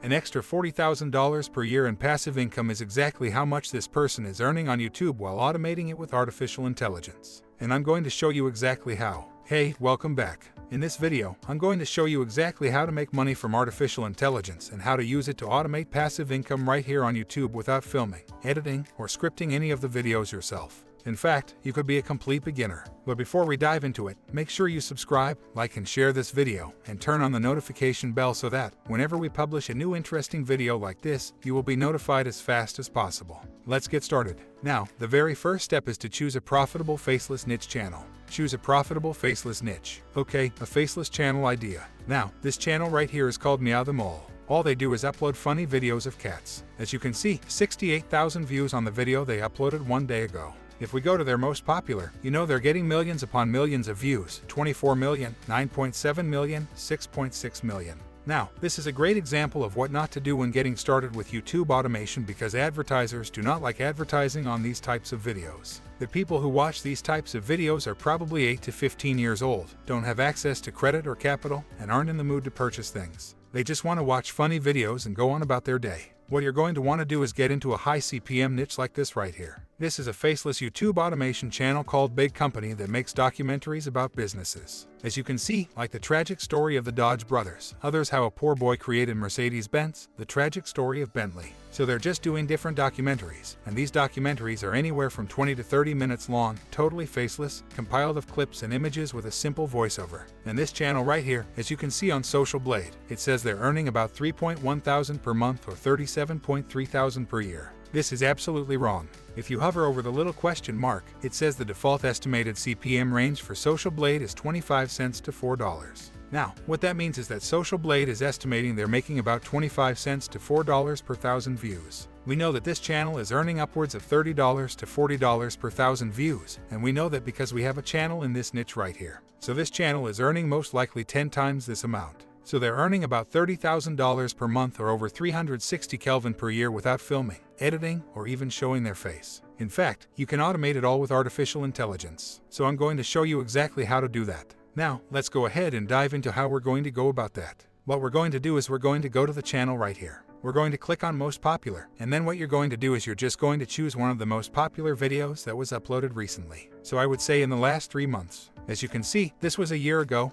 An extra $40,000 per year in passive income is exactly how much this person is earning on YouTube while automating it with artificial intelligence. And I'm going to show you exactly how. Hey, welcome back. In this video, I'm going to show you exactly how to make money from artificial intelligence and how to use it to automate passive income right here on YouTube without filming, editing, or scripting any of the videos yourself. In fact, you could be a complete beginner. But before we dive into it, make sure you subscribe, like and share this video, and turn on the notification bell so that, whenever we publish a new interesting video like this, you will be notified as fast as possible. Let's get started. Now, the very first step is to choose a profitable faceless niche channel. Choose a profitable faceless niche. Okay, a faceless channel idea. Now, this channel right here is called Meow the Mole. All they do is upload funny videos of cats. As you can see, 68,000 views on the video they uploaded one day ago. If we go to their most popular, you know they're getting millions upon millions of views, 24 million, 9.7 million, 6.6 million. Now, this is a great example of what not to do when getting started with YouTube automation because advertisers do not like advertising on these types of videos. The people who watch these types of videos are probably 8 to 15 years old, don't have access to credit or capital, and aren't in the mood to purchase things. They just want to watch funny videos and go on about their day. What you're going to want to do is get into a high CPM niche like this right here. This is a faceless YouTube automation channel called Big Company that makes documentaries about businesses. As you can see, like the tragic story of the Dodge brothers, others how a poor boy created Mercedes-Benz, the tragic story of Bentley. So they're just doing different documentaries, and these documentaries are anywhere from 20 to 30 minutes long, totally faceless, compiled of clips and images with a simple voiceover. And this channel right here, as you can see on Social Blade, it says they're earning about 3.1 thousand per month or 37.3 thousand per year. This is absolutely wrong. If you hover over the little question mark, it says the default estimated CPM range for Social Blade is 25 cents to $4. Now, what that means is that Social Blade is estimating they're making about 25 cents to $4 per thousand views. We know that this channel is earning upwards of $30 to $40 per thousand views, and we know that because we have a channel in this niche right here. So this channel is earning most likely 10 times this amount. So they're earning about $30,000 per month or over 360 Kelvin per year without filming, editing, or even showing their face. In fact, you can automate it all with artificial intelligence. So I'm going to show you exactly how to do that. Now, let's go ahead and dive into how we're going to go about that. What we're going to do is we're going to go to the channel right here. We're going to click on Most Popular, and then what you're going to do is you're just going to choose one of the most popular videos that was uploaded recently. So I would say in the last 3 months. As you can see, this was a year ago,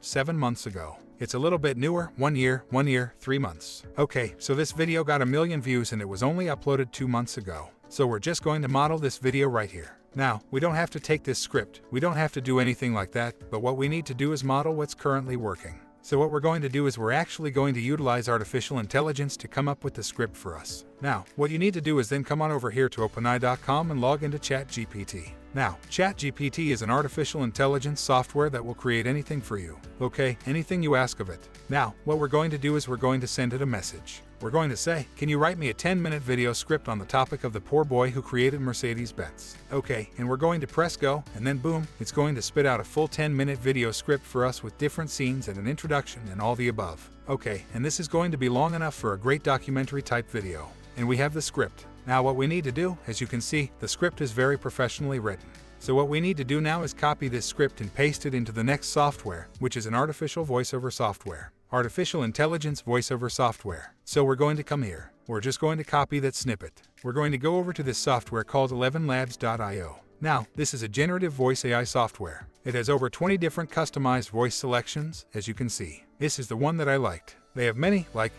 7 months ago. It's a little bit newer, 1 year, 3 months. Okay, so this video got 1 million views and it was only uploaded 2 months ago. So we're just going to model this video right here. Now, we don't have to take this script, we don't have to do anything like that, but what we need to do is model what's currently working. So what we're going to do is we're actually going to utilize artificial intelligence to come up with the script for us. Now, what you need to do is then come on over here to OpenAI.com and log into ChatGPT. Now, ChatGPT is an artificial intelligence software that will create anything for you. Okay, anything you ask of it. Now, what we're going to do is we're going to send it a message. We're going to say, can you write me a 10-minute video script on the topic of the poor boy who created Mercedes-Benz? Okay, and we're going to press go, and then boom, it's going to spit out a full 10-minute video script for us with different scenes and an introduction and all the above. Okay, and this is going to be long enough for a great documentary type video. And we have the script. Now what we need to do, as you can see, the script is very professionally written. So what we need to do now is copy this script and paste it into the next software, which is an artificial voiceover software. Artificial intelligence voiceover software. So we're going to come here. We're just going to copy that snippet. We're going to go over to this software called 11labs.io. Now, this is a generative voice AI software. It has over 20 different customized voice selections, as you can see. This is the one that I liked. They have many, like,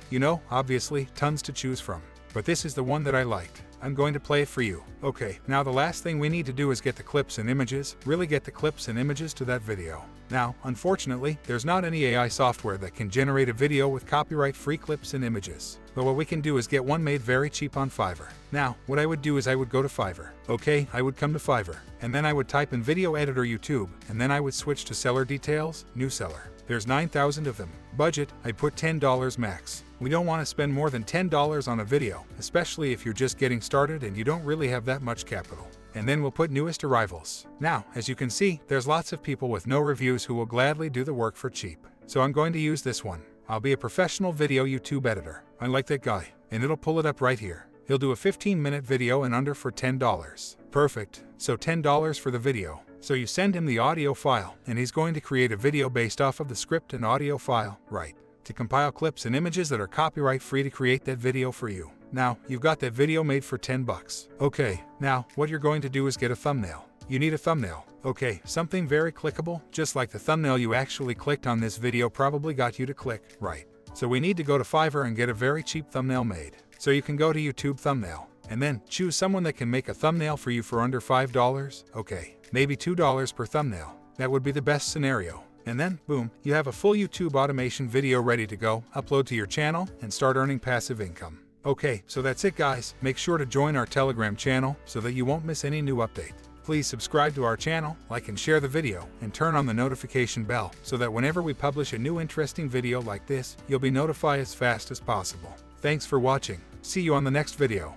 obviously, tons to choose from. But this is the one that I liked. I'm going to play it for you. Okay, now the last thing we need to do is get the clips and images, really get the clips and images to that video. Now, unfortunately, there's not any AI software that can generate a video with copyright-free clips and images. But what we can do is get one made very cheap on Fiverr. Now, what I would do is I would go to Fiverr. Okay, I would come to Fiverr, and then I would type in Video Editor YouTube, and then I would switch to Seller Details, New Seller. There's 9,000 of them. Budget, I put $10 max. We don't want to spend more than $10 on a video, especially if you're just getting started and you don't really have that much capital. And then we'll put newest arrivals. Now, as you can see, there's lots of people with no reviews who will gladly do the work for cheap. So I'm going to use this one. I'll be a professional video YouTube editor. I like that guy, and it'll pull it up right here. He'll do a 15-minute video in under for $10. Perfect. So $10 for the video. So you send him the audio file, and he's going to create a video based off of the script and audio file, right? to compile clips and images that are copyright free to create that video for you. Now, you've got that video made for 10 bucks. Okay, now, what you're going to do is get a thumbnail. You need a thumbnail. Okay, something very clickable, just like the thumbnail you actually clicked on this video probably got you to click, right? So we need to go to Fiverr and get a very cheap thumbnail made. So you can go to YouTube Thumbnail, and then choose someone that can make a thumbnail for you for under $5. Okay, maybe $2 per thumbnail. That would be the best scenario. And then, boom, you have a full YouTube automation video ready to go, upload to your channel, and start earning passive income. Okay, so that's it guys. Make sure to join our Telegram channel so that you won't miss any new update. Please subscribe to our channel, like and share the video, and turn on the notification bell so that whenever we publish a new interesting video like this, you'll be notified as fast as possible. Thanks for watching. See you on the next video.